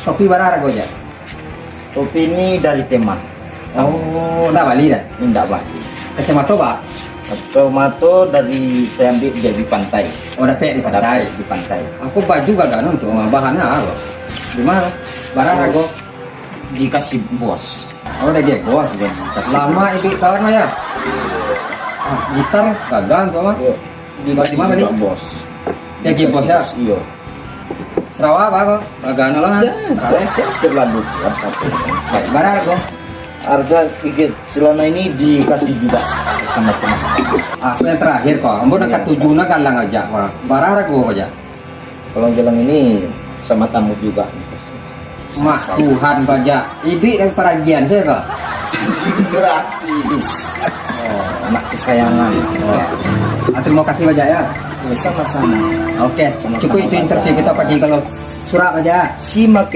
Topi barang aja. Topi ini dari teman. Oh, udah Bali dah. Tidak Bali. Kacamata Pak. Tomato dari saya ambil dari pantai. Oh, dapet di pantai. Di pantai. Aku baju gak kan untuk bahannya apa? Di mana? Barang rago. Dikasih bos. Oh, udah dia bos. Lama itu kawan mah ya. Gitar gagal tuh mah. Yo. Di mana nih? Bos. Ya dia bos ya. Iya. Sarawak apa kok? Gagal lah. Terlalu kuat tapi. Baik, barang rago. Harga tiket selama ini dikasih juga sama teman. Yang terakhir kok. Ambo dekat tujuhnya kalang aja. Barang rago aja. Kalau jalan ini sama tamu juga. Mak Tuhan baja. Ibi yang peragian saya kok. Gratis. Oh, anak kesayangan. Terima kasih baja ya. Sama-sama. Oke, cukup itu interview kita pagi kalau surat aja. Simak